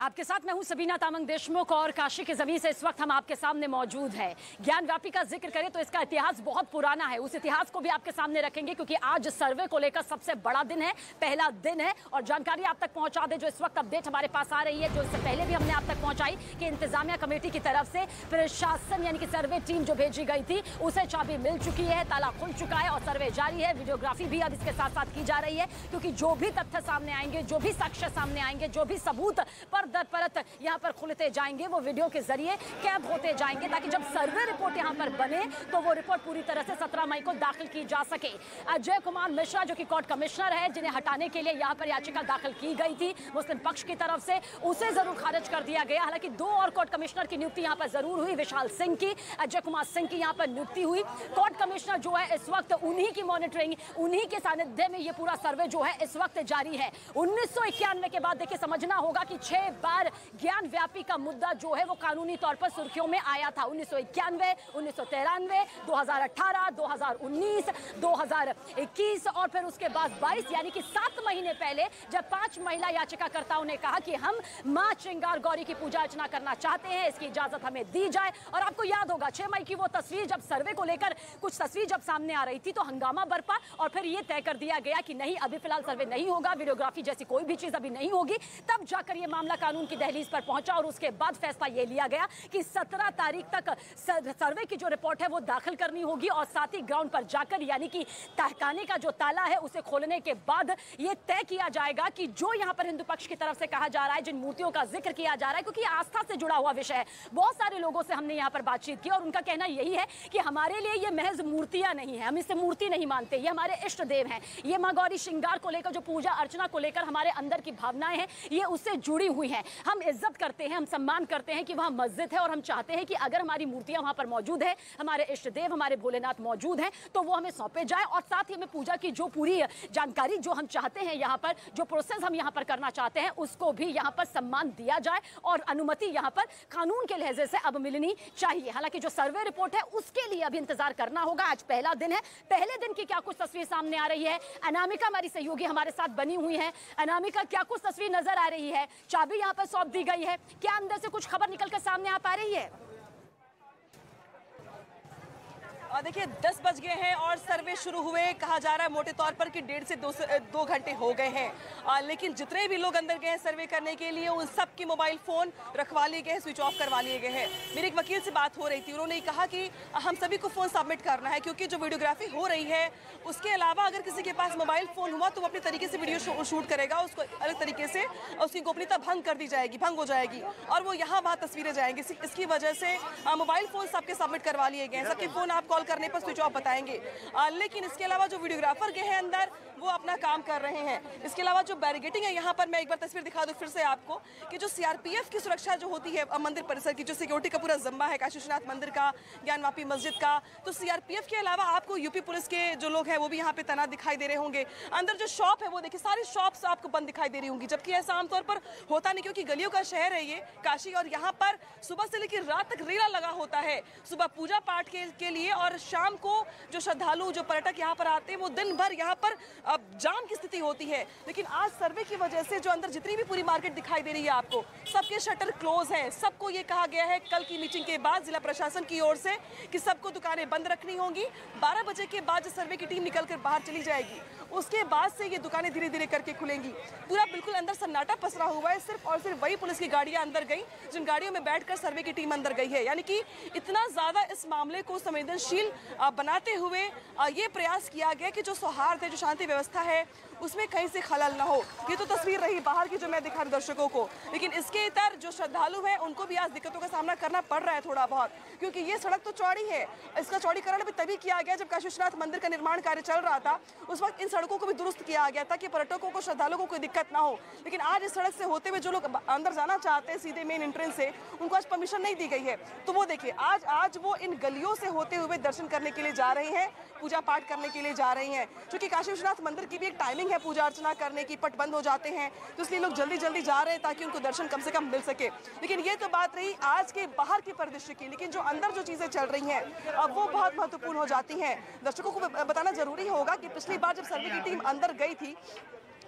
आपके साथ मैं हूं सबीना तामंग देशमुख और काशी की जमीन से इस वक्त हम आपके सामने मौजूद हैं। ज्ञान व्यापी का जिक्र करें तो इसका इतिहास बहुत पुराना है, उस इतिहास को भी आपके सामने रखेंगे क्योंकि आज सर्वे को लेकर सबसे बड़ा दिन है, पहला दिन है और जानकारी आप तक पहुंचा दे जो इस वक्त अपडेट हमारे पास आ रही है, जो इससे पहले भी हमने आप तक पहुंचाई कि इंतजामिया कमेटी की तरफ से प्रशासन यानी कि सर्वे टीम जो भेजी गई थी उसे चाबी मिल चुकी है, ताला खुल चुका है और सर्वे जारी है। वीडियोग्राफी भी अब इसके साथ साथ की जा रही है क्योंकि जो भी तथ्य सामने आएंगे, जो भी साक्ष्य सामने आएंगे, जो भी सबूत पर दर परत यहाँ पर खुलते जाएंगे वो वीडियो के जरिए कैद होते जाएंगे ताकि जब सर्वे रिपोर्ट यहाँ पर बने तो वो रिपोर्ट पूरी तरह से 17 मई को दाखिल की जा सके। अजय कुमार मिश्रा जो कि कोर्ट कमिश्नर है, जिन्हें हटाने के लिए यहाँ पर याचिका दाखिल की गई थी मुस्लिम पक्ष की तरफ से, उसे जरूर खारिज कर दिया गया। हालांकि 2 और कोर्ट कमिश्नर की नियुक्ति यहाँ पर जरूर हुई, विशाल सिंह की, अजय कुमार सिंह की यहाँ पर नियुक्ति हुई। कोर्ट कमिश्नर जो है इस वक्त उन्हीं की मॉनिटरिंग, उन्हीं के सानिध्य में ये पूरा सर्वे जो है इस वक्त जारी है। 1991 के बाद देखिए समझना होगा कि 6 बार ज्ञान व्यापी का मुद्दा जो है वो कानूनी तौर पर सुर्खियों में आया था। 1991, 1993, 2018, 2019, 2021 और फिर उसके बाद 22 यानी कि 7 महीने पहले जब 5 महिला याचिकाकर्ताओं ने कहा कि हम मां श्रृंगार गौरी की पूजा अर्चना करना चाहते हैं, इसकी इजाजत हमें दी जाए। और आपको याद होगा 6 मई की वो तस्वीर, जब सर्वे को लेकर कुछ तस्वीर जब सामने आ रही थी तो हंगामा बरपा और फिर ये तय कर दिया गया कि नहीं, अभी फिलहाल सर्वे नहीं होगा, वीडियोग्राफी जैसी कोई भी चीज अभी नहीं होगी। तब जाकर ये मामला कानून की दहलीज पर पहुंचा और उसके बाद फैसला ये लिया गया कि 17 तारीख तक सर्वे की जो रिपोर्ट है वो दाखिल करनी होगी और साथ ही ग्राउंड पर जाकर यानी कि तहखाने का जो ताला है उसे खोलने के बाद ये तय किया जाएगा कि जो यहाँ पर हिंदू पक्ष की तरफ से कहा जा रहा है, जिन मूर्तियों का जिक्र किया जा रहा है, क्योंकि आस्था से जुड़ा हुआ विषय है। बहुत सारे लोगों से हमने यहाँ पर बातचीत की और उनका कहना यही है कि हमारे लिए ये महज मूर्तियां नहीं है, हम इसे मूर्ति नहीं मानते, ये हमारे इष्ट देव हैं। ये मां गौरी श्रृंगार को लेकर, जो पूजा अर्चना को लेकर हमारे अंदर की भावनाएं हैं, ये उससे जुड़ी हुई हैं। हम इज्जत करते हैं, हम सम्मान करते हैं कि वहां मस्जिद है और हम चाहते हैं कि अगर हमारी मूर्तियां वहां पर मौजूद है, हमारे इष्ट देव, हमारे भोलेनाथ मौजूद हैं, तो वो हमें सौंपे जाए और साथ ही हमें पूजा की जो पूरी जानकारी जो हम चाहते हैं, यहाँ पर जो प्रोसेस हम यहाँ पर करना चाहते हैं उसको भी यहाँ पर सम्मान दिया जाए और अनुमति यहाँ पर कानून के लहजे से अब मिलनी चाहिए। हालांकि जो सर्वे रिपोर्ट है उसके लिए अभी इंतजार करना होगा। आज पहला दिन है, पहले दिन की क्या कुछ तस्वीर सामने आ रही है। अनामिका हमारी सहयोगी हमारे साथ बनी हुई है। अनामिका, क्या कुछ तस्वीर नजर आ रही है? चाबी यहाँ पर सौंप दी गई है, क्या अंदर से कुछ खबर निकल कर सामने आ पा रही है? देखिए 10 बज गए हैं और सर्वे शुरू हुए, कहा जा रहा है मोटे तौर पर कि 1.5 से 2 घंटे हो गए हैं। लेकिन जितने भी लोग अंदर गए हैं सर्वे करने के लिए उन सब के मोबाइल फोन रखवा लिए गए हैं, स्विच ऑफ करवा लिए गए हैं। मेरे एक वकील से बात हो रही थी, उन्होंने कहा कि हम सभी को फोन सबमिट करना है क्योंकि जो वीडियोग्राफी हो रही है उसके अलावा अगर किसी के पास मोबाइल फोन हुआ तो वो अपने तरीके से वीडियो शूट करेगा, उसको अलग तरीके से उसकी गोपनीयता भंग कर दी जाएगी, भंग हो जाएगी और वो यहाँ वहाँ तस्वीरें जाएंगी। इसकी वजह से मोबाइल फोन सबके सबमिट करवा लिए गए हैं। सबके फोन आप कॉल करने पर स्विच ऑफ बताएंगे। लेकिन इसके अलावा जो वीडियोग्राफर गए हैं अंदर वो अपना काम कर रहे हैं। इसके अलावा जो बैरिकेडिंग है, यहाँ पर मैं एक बार तस्वीर दिखा दूं फिर से आपको कि जो सीआरपीएफ की सुरक्षा जो होती है मंदिर परिसर की, जो सिक्योरिटी का पूरा जिम्मा है काशी विश्वनाथ मंदिर का, ज्ञान वापी मस्जिद का, तो सीआरपीएफ के अलावा आपको यूपी पुलिस के जो लोग हैं वो भी यहाँ पे तैनात दिखाई दे रहे होंगे। अंदर जो शॉप है वो देखिए सारी शॉप्स आपको बंद दिखाई दे रही होंगी, जबकि ऐसा आमतौर पर होता नहीं क्योंकि गलियों का शहर है ये काशी और यहाँ पर सुबह से लेकर रात तक रेला लगा होता है सुबह पूजा पाठ के लिए और शाम को जो श्रद्धालु जो पर्यटक यहाँ पर आते हैं वो दिन भर यहाँ पर जाम की स्थिति होती है। लेकिन आज सर्वे की वजह से जो अंदर जितनी भी पूरी मार्केट दिखाई दे रही है आपको, सबके शटर क्लोज हैं। सबको ये कहा गया है कल की मीटिंग के बाद जिला प्रशासन की ओर से कि सबको दुकानें बंद रखनी होंगी। 12 बजे के बाद जो सर्वे की टीम निकल कर बाहर चली जाएगी उसके बाद से ये दुकानें धीरे धीरे करके खुलेंगी। पूरा बिल्कुल अंदर सन्नाटा पसरा हुआ है, सिर्फ और सिर्फ वही पुलिस की गाड़ियां अंदर गई जिन गाड़ियों में बैठकर सर्वे की टीम अंदर गई है। यानी कि इतना ज्यादा इस मामले को संवेदनशील बनाते हुए ये प्रयास किया गया कि जो सौहार्द है, जो शांति व्यवस्था है उसमें कहीं से खलल ना हो। ये तो तस्वीर रही बाहर की जो मैं दिखा रही दर्शकों को, लेकिन इसके इतर जो श्रद्धालु हैं उनको भी आज दिक्कतों का सामना करना पड़ रहा है थोड़ा बहुत, क्योंकि ये सड़क तो चौड़ी है। इसका चौड़ीकरण भी तभी किया गया जब काशी विश्वनाथ मंदिर का निर्माण कार्य चल रहा था, उस वक्त इन सड़कों को भी दुरुस्त किया गया ताकि पर्यटकों को, श्रद्धालुओं को कोई दिक्कत ना हो। लेकिन आज इस सड़क से होते हुए जो लोग अंदर जाना चाहते हैं सीधे मेन एंट्रेंस से, उनको आज परमिशन नहीं दी गई है। तो वो देखिए आज वो इन गलियों से होते हुए दर्शन करने के लिए जा रहे हैं, पूजा पाठ करने के लिए जा रहे हैं। क्योंकि काशी विश्वनाथ मंदिर की भी एक टाइमिंग है पूजा अर्चना करने की, पट बंद हो जाते हैं, तो इसलिए लोग जल्दी जल्दी जा रहे हैं ताकि उनको दर्शन कम से कम मिल सके। लेकिन ये तो बात रही आज के बाहर के परिदृश्य की, लेकिन जो अंदर जो चीजें चल रही हैं अब वो बहुत महत्वपूर्ण हो जाती हैं। दर्शकों को बताना जरूरी होगा कि पिछली बार जब सर्वे की टीम अंदर गई थी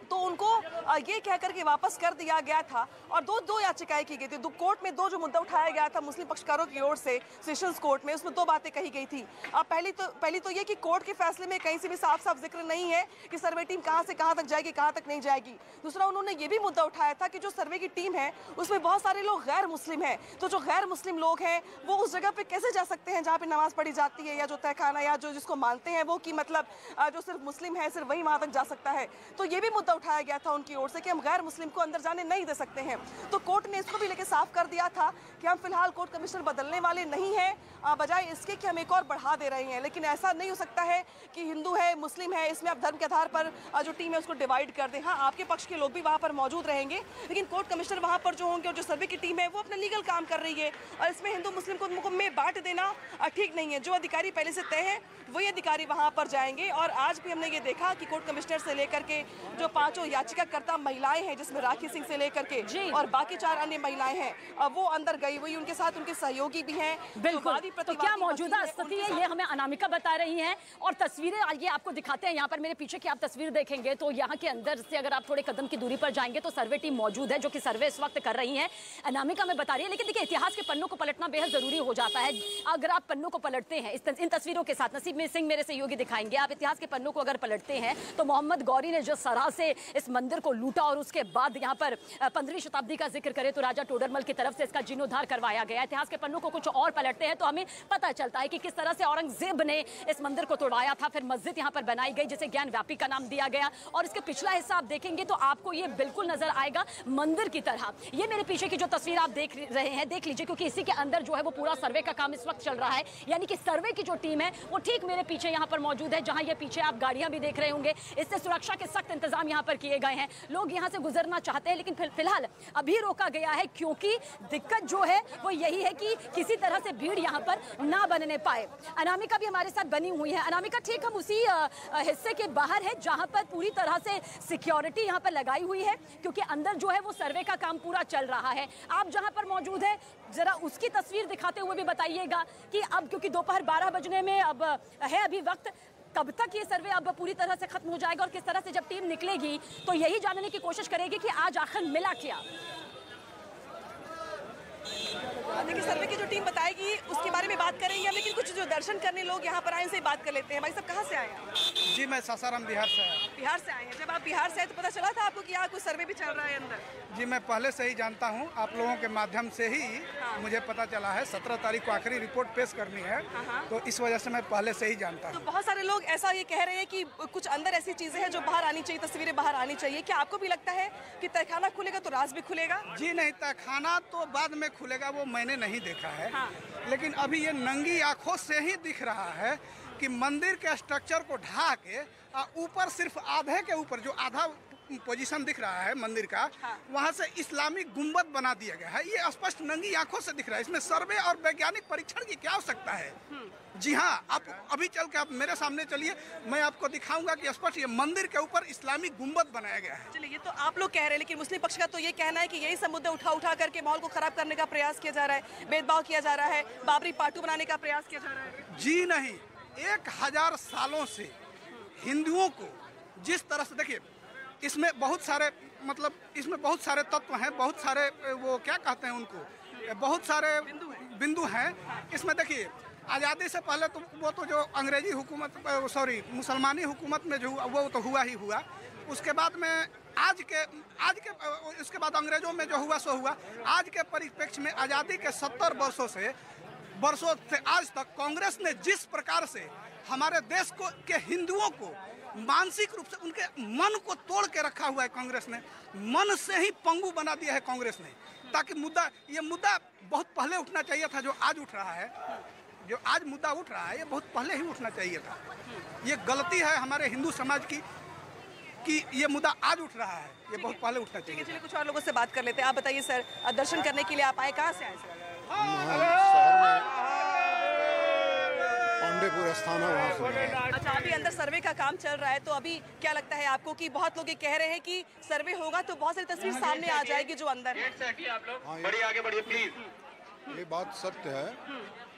तो उनको ये कहकर के वापस कर दिया गया था और दो याचिकाएं की गई थी। कोर्ट में जो मुद्दा उठाया गया था मुस्लिम पक्षकारों की ओर से सेशंस कोर्ट में, उसमें दो बातें कही गई थी। पहली तो ये कि कोर्ट के फैसले में कहीं से भी साफ साफ जिक्र नहीं है कि सर्वे टीम कहां से कहां तक जाएगी, कहां तक नहीं जाएगी। दूसरा, उन्होंने ये भी मुद्दा उठाया था कि जो सर्वे की टीम है उसमें बहुत सारे लोग गैर मुस्लिम हैं, तो जो गैर मुस्लिम लोग हैं वो उस जगह पे कैसे जा सकते हैं जहाँ पे नमाज पढ़ी जाती है, या जो तहखाना या जो जिसको मानते हैं वो कि मतलब जो सिर्फ मुस्लिम है सिर्फ वही वहां तक जा सकता है। तो ये भी मुद्दा उठाया गया था उनकी ओर से कि हम गैर मुस्लिम को अंदर जाने नहीं दे सकते हैं। तो कोर्ट ने इसको भी लेके साफ कर दिया था कि हम फिलहाल कोर्ट कमिश्नर बदलने वाले नहीं हैं, बजाय इसके कि हम एक और बढ़ा दे रहे हैं। लेकिन ऐसा नहीं हो सकता है कि हिंदू है मुस्लिम है इसमें आप धर्म के आधार पर जो टीम है उसको डिवाइड कर दें। हाँ, आपके पक्ष के लोग भी वहाँ पर मौजूद रहेंगे, लेकिन कोर्ट कमिश्नर वहाँ पर जो होंगे और जो सर्वे की टीम है वो अपना लीगल काम कर रही है और इसमें हिंदू मुस्लिम को में बांट देना ठीक नहीं है। जो अधिकारी पहले से तय है वही अधिकारी वहाँ पर जाएंगे। और आज भी हमने ये देखा कि कोर्ट कमिश्नर से लेकर के जो 5 याचिकाकर्ता महिलाएं हैं, जिसमें राखी सिंह से लेकर के और बाकी 4 अन्य महिलाएं हैं, वो अंदर गई हुई, उनके साथ उनके सहयोगी भी हैं। बिल्कुल। तो क्या मौजूदा स्थिति है ये हमें अनामिका बता रही हैं और तस्वीरें आइए आपको दिखाते हैं। यहाँ पर मेरे पीछे की आप तस्वीर देखेंगे तो यहाँ के अंदर से अगर आप थोड़े कदम की दूरी पर जाएंगे तो सर्वे टीम मौजूद है जो कि सर्वे इस वक्त कर रही है। अनामिका में बता रही है, लेकिन देखिए इतिहास के पन्नों को पलटना बेहद जरूरी हो जाता है। अगर आप पन्नों को पलटते हैं इन तस्वीरों के साथ, नसीब सिंह मेरे सहयोगी दिखाएंगे, आप इतिहास के पन्नों को अगर पलटते हैं तो मोहम्मद गौरी ने जिस तरह से इस मंदिर को लूटा और उसके बाद यहाँ पर 15वीं शताब्दी का जिक्र करें तो राजा टोडरमल की तरफ से इसका जीर्णोद्धार करवाया गया। इतिहास के पन्नों को कुछ और पलटते हैं तो हमें पता चलता है कि किस तरह से औरंगजेब ने इस मंदिर को तोड़ाया था, फिर मस्जिद यहाँ पर बनाई गई जिसे ज्ञान व्यापी का नाम दिया गया और इसके पिछला हिस्सा आप देखेंगे तो आपको ये बिल्कुल नजर आएगा मंदिर की तरह। ये मेरे पीछे की जो तस्वीर आप देख रहे हैं देख लीजिए, क्योंकि इसी के अंदर जो है वो पूरा सर्वे का काम इस वक्त चल रहा है। यानी कि सर्वे की जो टीम है वो ठीक मेरे पीछे यहाँ पर मौजूद है, जहां ये पीछे आप गाड़ियां भी देख रहे होंगे। इससे सुरक्षा के सख्त इंतजाम यहाँ पर किए गए हैं। लोग यहाँ से गुजरना चाहते हैं लेकिन फिलहाल अभी रोका गया है, क्योंकि दिक्कत जो है वो यही है कि किसी तरह से भीड़ यहाँ पर ना बनने पाए। अनामिका भी हमारे साथ बनी हुई है। अनामिका, ठीक हम उसी हिस्से के बाहर है जहां पर पूरी तरह से सिक्योरिटी यहाँ पर लगाई हुई है, क्योंकि अंदर जो है वो सर्वे का काम पूरा चल रहा है। आप जहां पर मौजूद है जरा उसकी तस्वीर दिखाते हुए भी बताइएगा कि अब क्योंकि दोपहर 12 बजने में अब है अभी वक्त, कब तक ये सर्वे अब पूरी तरह से खत्म हो जाएगा और किस तरह से जब टीम निकलेगी तो यही जानने की कोशिश करेगी कि आज आखिर मिला क्या। देखिए, सर्वे की जो टीम बताएगी उसके बारे में बात करेंगे हम, लेकिन कुछ जो दर्शन करने लोग यहाँ पर आए उनसे बात कर लेते हैं। भाई साहब, कहाँ से आए हैं? जी, मैं सासाराम बिहार से आया। बिहार से आए हैं। जब आप बिहार से आए तो पता चला था आपको कि यहाँ कुछ सर्वे भी चल रहा है अंदर? जी, मैं पहले से ही जानता हूँ, आप लोगों के माध्यम से ही मुझे पता चला है। 17 तारीख को आखिरी रिपोर्ट पेश करनी है, तो इस वजह से मैं पहले से ही जानता हूँ। तो बहुत सारे लोग ऐसा ये कह रहे हैं कि कुछ अंदर ऐसी चीजें हैं जो बाहर आनी चाहिए, तस्वीरें बाहर आनी चाहिए। क्या आपको भी लगता है कि तहखाना खुलेगा तो राज भी खुलेगा? जी नहीं, तहखाना तो बाद में खुलेगा, वो मैंने नहीं देखा है। लेकिन अभी ये नंगी आंखों से ही दिख रहा है कि मंदिर के स्ट्रक्चर को ढा के ऊपर सिर्फ आधे के ऊपर जो आधा पोजीशन दिख रहा है मंदिर का, वहां से इस्लामिक गुंबद बना दिया गया है। ये स्पष्ट नंगी आंखों से दिख रहा है। इसमें सर्वे और वैज्ञानिक परीक्षण की क्या आवश्यकता है? जी हाँ, आप अभी चल के आप मेरे सामने चलिए, मैं आपको दिखाऊंगा कि स्पष्ट ये मंदिर के ऊपर इस्लामिक गुंबद बनाया गया है। चलिए, ये तो आप लोग कह रहे हैं, लेकिन मुस्लिम पक्ष का तो ये कहना है कि यही सब मुद्दे उठा करके माहौल को खराब करने का प्रयास किया जा रहा है, भेदभाव किया जा रहा है, बाबरी पाटू बनाने का प्रयास किया जा रहा है। जी नहीं, 1000 सालों से हिंदुओं को जिस तरह से, देखिए इसमें बहुत सारे इसमें बहुत सारे तत्व हैं, बहुत सारे वो क्या कहते हैं उनको, बहुत सारे बिंदु हैं इसमें। देखिए, आज़ादी से पहले तो वो तो जो अंग्रेजी हुकूमत मुसलमानी हुकूमत में जो हुआ वो तो हुआ ही हुआ। उसके बाद में आज के उसके बाद अंग्रेजों में जो हुआ सो हुआ। आज के परिप्रेक्ष्य में आज़ादी के 70 वर्षों से आज तक कांग्रेस ने जिस प्रकार से हमारे देश को के हिंदुओं को मानसिक रूप से उनके मन को तोड़ के रखा हुआ है, कांग्रेस ने मन से ही पंगु बना दिया है कांग्रेस ने, ताकि ये मुद्दा बहुत पहले उठना चाहिए था। जो आज उठ रहा है, जो आज मुद्दा उठ रहा है, ये बहुत पहले ही उठना चाहिए था। ये गलती है हमारे हिंदू समाज की कि ये मुद्दा आज उठ रहा है, ये बहुत पहले उठना चाहिए। चलिए, कुछ और लोगों से बात कर लेते हैं। आप बताइए सर, दर्शन करने के लिए आप आए, कहाँ से आए सर? पांडेपुर स्थान है, वहाँ से। अच्छा, अभी अंदर सर्वे का काम चल रहा है, तो अभी क्या लगता है आपको कि बहुत लोग ये कह रहे हैं कि सर्वे होगा तो बहुत सारी तस्वीर सामने आ जाएगी जो अंदर है? हाँ, आगे बढ़िए प्लीज। ये बात सत्य है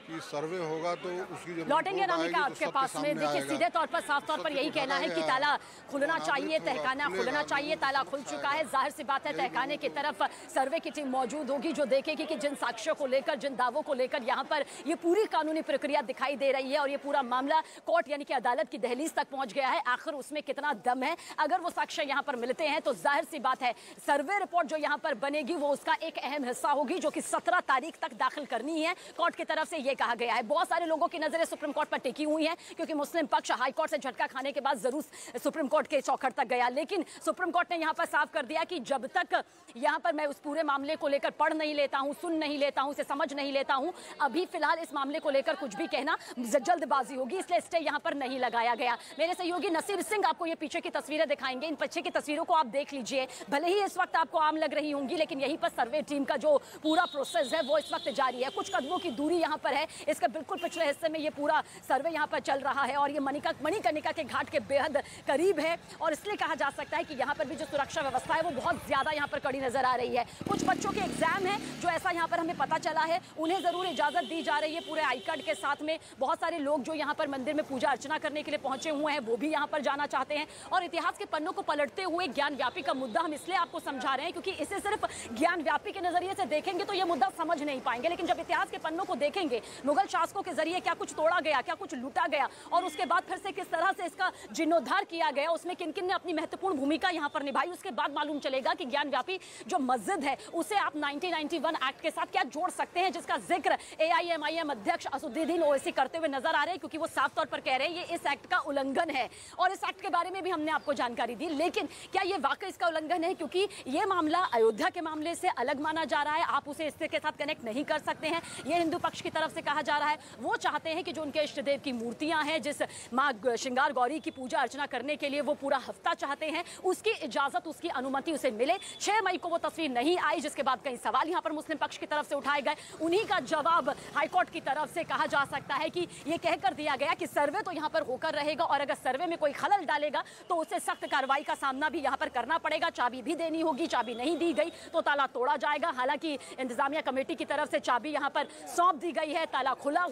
कि सर्वे होगा तो उसकी जब लौटेंगे अनामिका आपके पास में। देखिए सीधे तौर पर साफ तौर पर यही कहना है कि ताला खुलना चाहिए, तहखाना खुलना चाहिए। ताला खुल चुका है, जाहिर सी बात है तहखाने की तरफ सर्वे की टीम मौजूद होगी जो देखेगी कि जिन साक्ष्यों को लेकर, जिन दावों को लेकर यहाँ पर ये पूरी कानूनी प्रक्रिया दिखाई दे रही है और ये पूरा मामला कोर्ट यानी कि अदालत की दहलीज तक पहुंच गया है, आखिर उसमें कितना दम है। अगर वो साक्ष्य यहाँ पर मिलते हैं तो जाहिर सी बात है सर्वे रिपोर्ट जो यहाँ पर बनेगी वो उसका एक अहम हिस्सा होगी जो कि 17 तारीख तक दाखिल करनी है। कोर्ट की तरफ से ये कहा गया है। बहुत सारे लोगों की नजरें सुप्रीम कोर्ट पर टिकी हुई हैं क्योंकि मुस्लिम पक्ष हाई कोर्ट से झटका खाने के बाद जरूर सुप्रीम कोर्ट के चौखट तक गया, लेकिन सुप्रीम कोर्ट ने यहाँ पर साफ कर दिया कि जब तक यहाँ पर मैं उस पूरे मामले को लेकर पढ़ नहीं लेता हूँ, सुन नहीं लेता हूँ, उसे समझ नहीं लेता हूँ, अभी फिलहाल इस मामले को लेकर कुछ भी कहना जल्दबाजी होगी, इसलिए स्टे यहाँ पर नहीं लगाया गया। मेरे सहयोगी नसीर सिंह आपको ये पीछे की तस्वीरें दिखाएंगे। इन पीछे की तस्वीरों को आप देख लीजिए, भले ही इस वक्त आपको आम लग रही होंगी लेकिन यहीं पर सर्वे टीम का जो पूरा प्रोसेस है वो इस वक्त जारी है। कुछ कदमों की दूरी यहाँ पर है, इसके बिल्कुल पिछले हिस्से में ये पूरा सर्वे यहाँ पर चल रहा है और ये मणिकर्णिका के घाट के बेहद करीब है और इसलिए कहा जा सकता है कि यहाँ पर भी जो सुरक्षा व्यवस्था है वो बहुत ज्यादा यहाँ पर कड़ी नजर आ रही है। कुछ बच्चों के एग्जाम है जो ऐसा यहाँ पर हमें पता चला है, उन्हें जरूर इजाजत दी जा रही है पूरे आई कार्ड के साथ में। बहुत सारे लोग जो यहाँ पर मंदिर में पूजा अर्चना करने के लिए पहुंचे हुए हैं वो भी यहाँ पर जाना चाहते हैं और इतिहास के पन्नों को पलटते हुए ज्ञान व्यापी का मुद्दा हम इसलिए आपको समझा रहे हैं क्योंकि इसे सिर्फ ज्ञान व्यापी के नजरिए से देखेंगे तो ये मुद्दा समझ नहीं पाएंगे, लेकिन जब इतिहास के पन्नों को देखेंगे मुगल शासकों के जरिए क्या कुछ तोड़ा गया, क्या कुछ लूटा गया और उसके बाद फिर से किस तरह से इसका जीर्णोद्धार किया गया, उसमें किन किन ने अपनी महत्वपूर्ण भूमिका यहाँ पर निभाई, उसके बाद मालूम चलेगा कि ज्ञान व्यापी जो मस्जिद है उसे आप 1991 एक्ट के साथ क्या जोड़ सकते हैं जिसका जिक्र AIMIM अध्यक्ष असदुद्दीन ओवैसी करते हुए नजर आ रहे हैं क्योंकि वो साफ तौर पर कह रहे हैं ये इस एक्ट का उल्लंघन है और इस एक्ट के बारे में भी हमने आपको जानकारी दी। लेकिन क्या ये वाकई इसका उल्लंघन है क्योंकि ये मामला अयोध्या के मामले से अलग माना जा रहा है, आप उसे इसके साथ कनेक्ट नहीं कर सकते हैं, ये हिंदू पक्ष की तरफ से कहा जा रहा है। वो चाहते हैं कि जो उनके इष्ट देव की मूर्तियां हैं, जिस माँ श्रृंगार गौरी की पूजा अर्चना करने के लिए वो पूरा हफ्ता चाहते हैं, उसकी इजाजत, उसकी अनुमति उसे मिले। 6 मई को वो तस्वीर नहीं आई जिसके बाद कई सवाल यहाँ पर मुस्लिम पक्ष की तरफ से उठाए गए, उन्हीं का जवाब हाईकोर्ट की तरफ से कहा जा सकता है कि ये कहकर दिया गया कि सर्वे तो यहाँ पर होकर रहेगा और अगर सर्वे में कोई खलल डालेगा तो उसे सख्त कार्रवाई का सामना भी यहाँ पर करना पड़ेगा, चाबी भी देनी होगी, चाबी नहीं दी गई तो ताला तोड़ा जाएगा। हालांकि इंतजामिया कमेटी की तरफ से चाबी यहाँ पर सौंप दी गई है, ताला खुला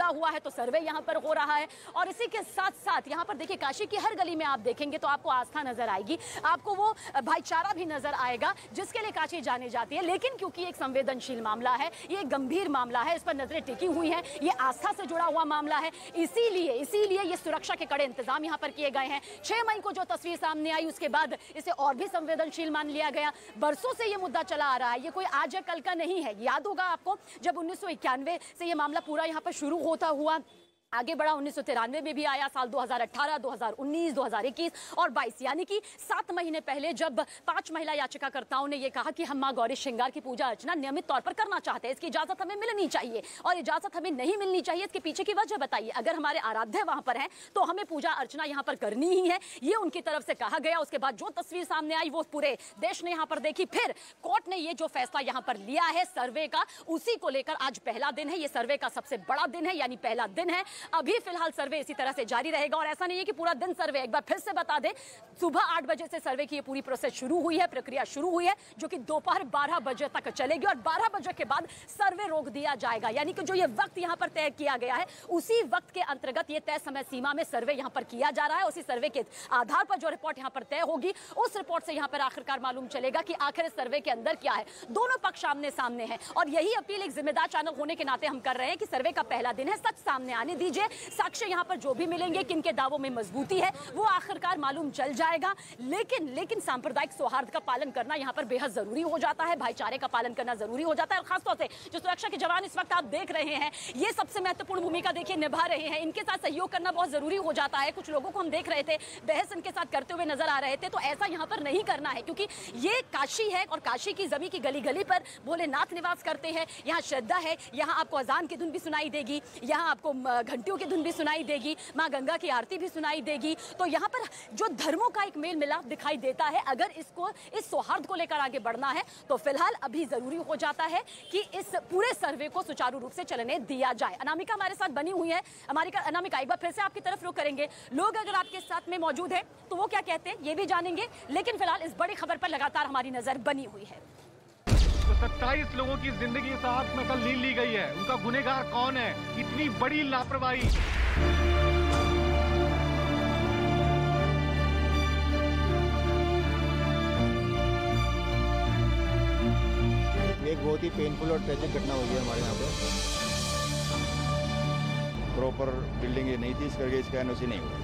हुआ है तो सर्वे यहाँ पर हो रहा है और इसी के साथ साथ यहाँ पर देखिए काशी की हर गली में आप देखेंगे तो आपको आस्था नजर आएगी, आपको वो भाईचारा भी नजर आएगा जिसके लिए काशी जानी जाती है। लेकिन क्योंकि एक संवेदनशील मामला है, ये गंभीर मामला है, इस पर नजरें टिकी हुई हैं, ये आस्था से जुड़ा हुआ मामला है, इसीलिए ये सुरक्षा के कड़े इंतजाम यहाँ पर किए गए हैं। 6 मई को जो तस्वीर सामने आई उसके बाद इसे और भी संवेदनशील मान लिया गया। बरसों से ये मुद्दा चला आ रहा है, ये कोई आज या कल का नहीं है। याद होगा आपको जब 1991 से ये मामला पूरा यहाँ पर शुरू होता हुआ आगे बढ़ा, 1993 में भी आया, साल 2018, 2019, 2021 और 22 यानी कि 7 महीने पहले जब 5 महिला याचिकाकर्ताओं ने यह कहा कि हम मां गौरी श्रृंगार की पूजा अर्चना नियमित तौर पर करना चाहते हैं, इसकी इजाजत हमें मिलनी चाहिए और इजाजत हमें नहीं मिलनी चाहिए, इसके पीछे की वजह बताइए। अगर हमारे आराध्य वहां पर हैं तो हमें पूजा अर्चना यहाँ पर करनी ही है, ये उनकी तरफ से कहा गया। उसके बाद जो तस्वीर सामने आई वो पूरे देश ने यहाँ पर देखी। फिर कोर्ट ने ये जो फैसला यहाँ पर लिया है सर्वे का, उसी को लेकर आज पहला दिन है, ये सर्वे का सबसे बड़ा दिन है यानी पहला दिन है। अभी फिलहाल सर्वे इसी तरह से जारी रहेगा और ऐसा नहीं है कि पूरा दिन सर्वे, एक बार फिर से बता दें सुबह 8 बजे से सर्वे की ये पूरी प्रोसेस शुरू हुई है, प्रक्रिया शुरू हुई है जो कि दोपहर 12 बजे तक चलेगी और 12 बजे के बाद सर्वे रोक दिया जाएगा। यानी कि जो ये वक्त यहाँ पर तय किया गया है उसी वक्त के अंतर्गत ये तय समय सीमा में सर्वे यहाँ पर किया जा रहा है। उसी सर्वे के आधार पर जो रिपोर्ट यहाँ पर तय होगी उस रिपोर्ट से यहाँ पर आखिरकार मालूम चलेगा कि आखिर इस सर्वे के अंदर क्या है। दोनों पक्ष आमने सामने हैं और यही अपील एक जिम्मेदार चैनल होने के नाते हम कर रहे हैं कि सर्वे का पहला दिन है, सच सामने आने दीजिए, साक्ष्य यहाँ पर जो भी मिलेंगे, किनके दावों में मजबूती है वो आखिरकार मालूम चल जाएगा। लेकिन सांप्रदायिक सौहार्द का पालन करना यहाँ पर बेहद जरूरी हो जाता है, भाईचारे का पालन करना जरूरी हो जाता है और खासतौर से जो सुरक्षा के जवान इस वक्त आप देख रहे हैं ये सबसे महत्वपूर्ण भूमिका देखिए निभा रहे हैं, इनके साथ सहयोग करना बहुत जरूरी हो जाता है। कुछ लोगों को हम देख रहे थे बहस इनके साथ करते हुए नजर आ रहे थे, तो ऐसा यहाँ पर नहीं करना है क्योंकि ये काशी है और काशी की जमीन की गली गली पर भोलेनाथ निवास करते हैं, यहाँ श्रद्धा है, यहाँ आपको अजान की धुन भी सुनाई देगी, यहाँ आपको घंटियों की धुन भी सुनाई देगी, माँ गंगा की आरती भी सुनाई देगी। तो यहाँ पर जो धर्मों का एक मेल मिलाप दिखाई देता है, अगर इस सौहार्द को लेकर आगे बढ़ना है तो फिलहाल अभी जरूरी हो जाता है कि इस पूरे सर्वे को सुचारू रूप से चलने दिया जाए। अनामिका हमारे साथ बनी हुई है, हमारी अनामिका एक बार फिर से आपकी तरफ रुख करेंगे, लोग अगर आपके साथ में मौजूद है तो वो क्या कहते हैं ये भी जानेंगे, लेकिन फिलहाल इस बड़ी खबर पर लगातार हमारी नजर बनी हुई है। तो 27 लोगों की जिंदगी साथ में लीन ली गई है। उनका गुनहगार कौन है? इतनी बड़ी लापरवाही। एक बहुत ही पेनफुल और ट्रेजिक घटना हुई है हमारे यहाँ पे। प्रॉपर बिल्डिंग ये नहीं थी, इस करके इसका एनओसी नहीं हुआ।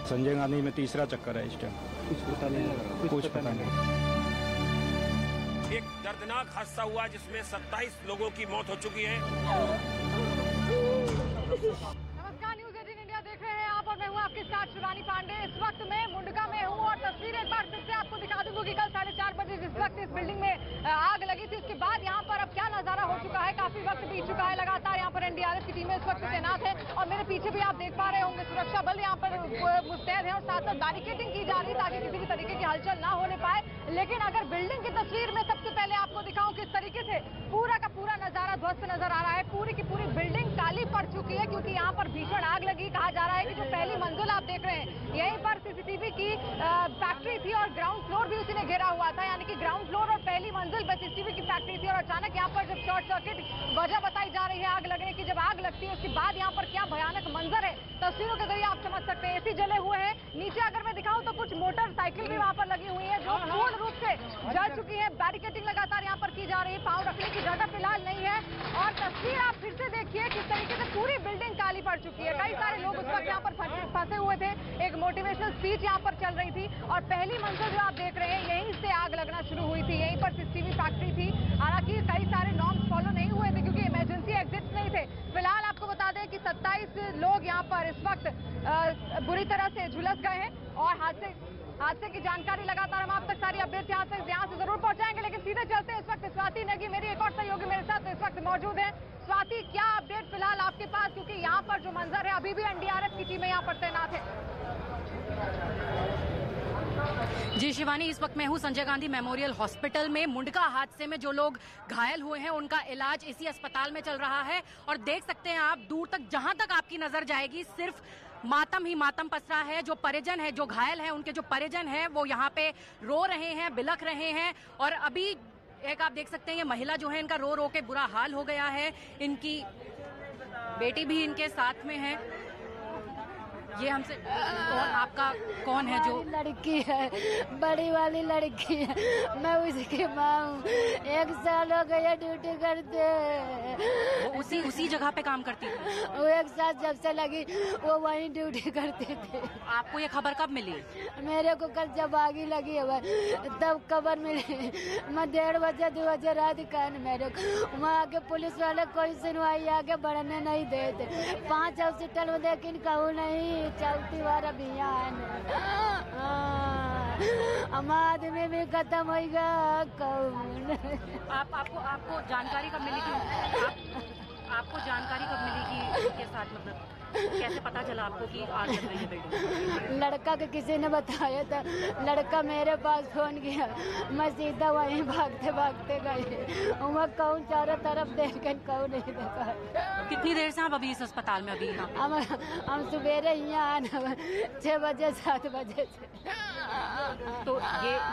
संजय गांधी में तीसरा चक्कर है इस टाइम। कुछ पता नहीं लग रहा, कुछ पता नहीं। एक दर्दनाक हादसा हुआ जिसमें 27 लोगों की मौत हो चुकी है। नमस्कार, न्यूज़ 18 इंडिया देख रहे हैं आप और मैं हूं आपके साथ शिवानी पांडे। इस वक्त मैं मुंडका में हूं और तस्वीर एक बार फिर से आपको दिखा दूं कि कल 4:30 बजे जिस वक्त इस बिल्डिंग में आग लगी थी, उसके बाद यहां पर अब क्या नजारा हो चुका है। काफी वक्त बीत चुका है, लगातार यहां पर एनडीआरएफ की टीमें इस वक्त तैनात है और मेरे पीछे भी आप देख पा रहे होंगे सुरक्षा बल यहां पर मुस्तैद है और साथ साथ बैरिकेडिंग की जा रही है ताकि किसी भी तरीके की हलचल ना होने पाए। लेकिन अगर बिल्डिंग की तस्वीर में सबसे पहले आपको दिखाऊं किस तरीके से पूरा का पूरा नजारा ध्वस्त नजर आ रहा है। पूरी की पूरी बिल्डिंग काली पड़ चुकी है क्योंकि यहाँ पर भीषण आग लगी। कहा जा रहा है कि जो पहली मंजिल आप देख रहे हैं यहीं पर सीसीटीवी की फैक्ट्री थी और ग्राउंड फ्लोर भी उसी ने घेरा हुआ था, यानी कि ग्राउंड फ्लोर और पहली मंजिल पर सीसीटीवी की फैक्ट्री थी। और अचानक यहाँ पर जब शॉर्ट सर्किट वजह बताई जा रही है आग लगने की, जब आग लगती है उसके बाद यहाँ पर क्या भयानक मंजर है तस्वीरों के जरिए आप समझ सकते हैं। एसी जले हुए हैं, नीचे अगर मैं दिखाऊं तो कुछ मोटरसाइकिल भी वहाँ पर लगी हुई है जो पूर्ण रूप से जल चुकी है। बैरिकेडिंग लगातार यहाँ पर की जा रही है, पांव रखने की जगह फिलहाल नहीं है। और तस्वीर आप फिर से देखिए किस तरीके से पूरी बिल्डिंग काली पड़ चुकी है। कई सारे लोग उस वक्त यहाँ पर फंसे हुए थे, एक मोटिवेशनल स्पीच यहाँ पर चल रही थी और पहली मंजिल जो आप देख रहे हैं यहीं से आग लगना शुरू हुई थी। यहीं पर सीसीटीवी फैक्ट्री थी, हालांकि कई सारे नॉर्म्स फॉलो नहीं हुए थे क्योंकि इमरजेंसी एग्जिट्स नहीं थे। फिलहाल आपको बता दें कि 27 लोग यहाँ पर इस वक्त बुरी तरह से झुलस गए हैं और हादसे की जानकारी लगातार हम आप तक सारी अपडेट यहाँ से जरूर पहुंचाएंगे। लेकिन सीधे चलते हैं, इस वक्त स्वाति नेगी मेरी एक और सहयोगी मेरे साथ इस वक्त मौजूद है। स्वाति, क्या अपडेट फिलहाल आपके पास, क्योंकि यहाँ पर जो मंजर है अभी भी एनडीआरएफ की टीमें यहाँ पर तैनात है। जी शिवानी, इस वक्त मैं हूँ संजय गांधी मेमोरियल हॉस्पिटल में। मुंडका हादसे में जो लोग घायल हुए हैं उनका इलाज इसी अस्पताल में चल रहा है और देख सकते हैं आप दूर तक, जहां तक आपकी नजर जाएगी सिर्फ मातम ही मातम पसरा है। जो परिजन है, जो घायल हैं, उनके जो परिजन हैं वो यहाँ पे रो रहे हैं, बिलख रहे हैं। और अभी एक आप देख सकते हैं ये महिला जो है इनका रो रो के बुरा हाल हो गया है। इनकी बेटी भी इनके साथ में है। ये हमसे आपका कौन है? जो लड़की है, बड़ी वाली लड़की है, मैं उसकी माँ हूँ। 1 साल हो गया ड्यूटी करते। वो उसी जगह पे काम करती थी? वो 1 साल जब से लगी वो वहीं ड्यूटी करते थे। आपको ये खबर कब मिली? मेरे को कल जब आग लगी है तब खबर मिली। मैं 1:30 बजे 2 बजे रात का मेरे को वहाँ आके पुलिस वाले कोई सुनवाई आगे बढ़ने नहीं देते। 5 हॉस्पिटल में लेकिन कहूँ नहीं चलती बार अभियान। हम आदमी भी खत्म होगा कौन? आपको जानकारी कब मिली कि आपको जानकारी कब मिली कि इनके साथ, मतलब कैसे पता चला आपको कि आग लग रही है बिल्डिंग? लड़का के किसी ने बताया था, लड़का मेरे पास फोन किया, मैं सीधा वहीं भागते भागते गई। वहाँ कौन चारों तरफ देख कर कौन नहीं देखा। कितनी देर से आप अभी इस अस्पताल में? अभी हम सुबेरे यहाँ आना 6 बजे 7 बजे से। तो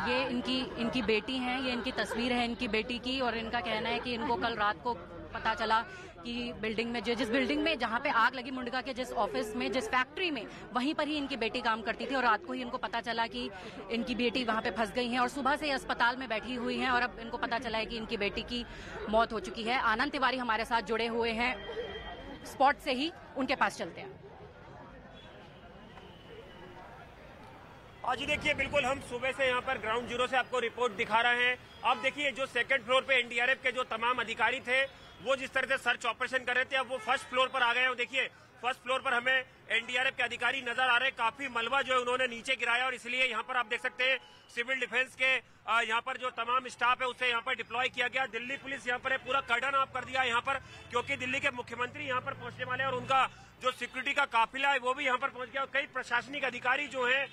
ये इनकी बेटी हैं, ये इनकी तस्वीर है इनकी बेटी की और इनका कहना है कि इनको कल रात को पता चला कि बिल्डिंग में जिस बिल्डिंग में जहां पे आग लगी, मुंडका के जिस ऑफिस में, जिस फैक्ट्री में, वहीं पर ही इनकी बेटी काम करती थी और रात को ही इनको पता चला कि इनकी बेटी वहां पे फंस गई है और सुबह से अस्पताल में बैठी हुई हैं और अब इनको पता चला है कि इनकी बेटी की मौत हो चुकी है। आनंद तिवारी हमारे साथ जुड़े हुए हैं स्पॉट से ही, उनके पास चलते हैं। जी देखिए, बिल्कुल हम सुबह से यहाँ पर ग्राउंड जीरो से आपको रिपोर्ट दिखा रहे हैं। अब देखिए जो 2nd फ्लोर पे एनडीआरएफ के जो तमाम अधिकारी थे वो जिस तरह से सर्च ऑपरेशन कर रहे थे, अब वो 1st फ्लोर पर आ गए हैं। देखिए 1st फ्लोर पर हमें एनडीआरएफ के अधिकारी नजर आ रहे हैं। काफी मलबा जो है उन्होंने नीचे गिराया और इसलिए यहाँ पर आप देख सकते हैं सिविल डिफेंस के यहाँ पर जो तमाम स्टाफ है उसे यहाँ पर डिप्लॉय किया गया। दिल्ली पुलिस यहाँ पर है, पूरा कर्डन ऑफ कर दिया यहाँ पर, क्योंकि दिल्ली के मुख्यमंत्री यहाँ पर पहुंचने वाले हैं और उनका जो सिक्योरिटी का काफिला है वो भी यहाँ पर पहुंच गया और कई प्रशासनिक अधिकारी जो है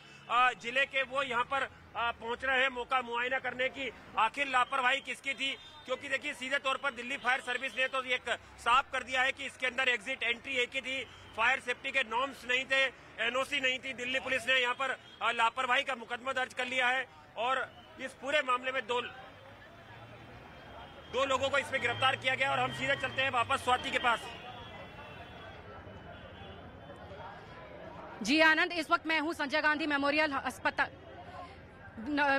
जिले के वो यहाँ पर पहुंच रहे हैं मौका मुआयना करने की आखिर लापरवाही किसकी थी। क्योंकि देखिए सीधे तौर पर दिल्ली फायर सर्विस ने तो ये साफ कर दिया है कि इसके अंदर एग्जिट एंट्री एक ही थी, फायर सेफ्टी के नॉर्म्स नहीं थे, एनओसी नहीं थी। दिल्ली पुलिस ने यहाँ पर लापरवाही का मुकदमा दर्ज कर लिया है और इस पूरे मामले में 2 लोगों को इसमें गिरफ्तार किया गया। और हम सीधे चलते हैं वापस स्वाति के पास। जी आनंद, इस वक्त मैं हूं संजय गांधी मेमोरियल अस्पताल,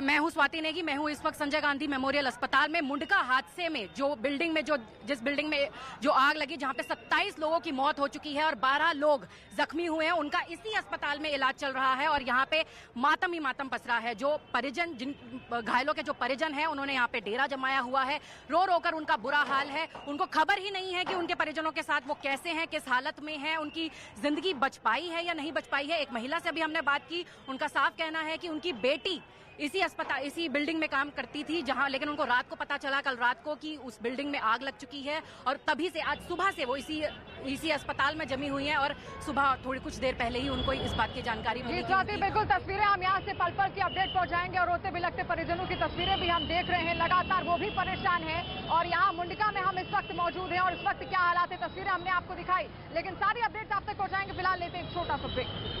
मैं हूं स्वाति नेगी, मैं हूं इस वक्त संजय गांधी मेमोरियल अस्पताल में। मुंडका हादसे में जिस बिल्डिंग में जो आग लगी, जहां पे 27 लोगों की मौत हो चुकी है और 12 लोग जख्मी हुए हैं, उनका इसी अस्पताल में इलाज चल रहा है। और यहाँ पे मातम ही मातम पसरा है। जो परिजन, जिन घायलों के जो परिजन हैं, उन्होंने यहाँ पे डेरा जमाया हुआ है। रो रो कर उनका बुरा हाल है। उनको खबर ही नहीं है कि उनके परिजनों के साथ वो कैसे हैं, किस हालत में हैं, उनकी जिंदगी बच पाई है या नहीं बच पाई है। एक महिला से अभी हमने बात की, उनका साफ कहना है कि उनकी बेटी इसी बिल्डिंग में काम करती थी, जहां लेकिन उनको रात को पता चला, कल रात को, कि उस बिल्डिंग में आग लग चुकी है। और तभी से आज सुबह से वो इसी अस्पताल में जमी हुई है। और सुबह थोड़ी कुछ देर पहले ही उनको इस बात की जानकारी मिली। बिल्कुल तस्वीरें हम यहाँ से पल पल की अपडेट पहुंचाएंगे और रोते बिलखते परिजनों की तस्वीरें भी हम देख रहे हैं। लगातार वो भी परेशान है। और यहाँ मुंडका में हम इस वक्त मौजूद हैं और इस वक्त क्या हालात है, तस्वीरें हमने आपको दिखाई, लेकिन सारी अपडेट्स आप तक पहुंचाएंगे। फिलहाल लेते हैं एक छोटा सा ब्रेक।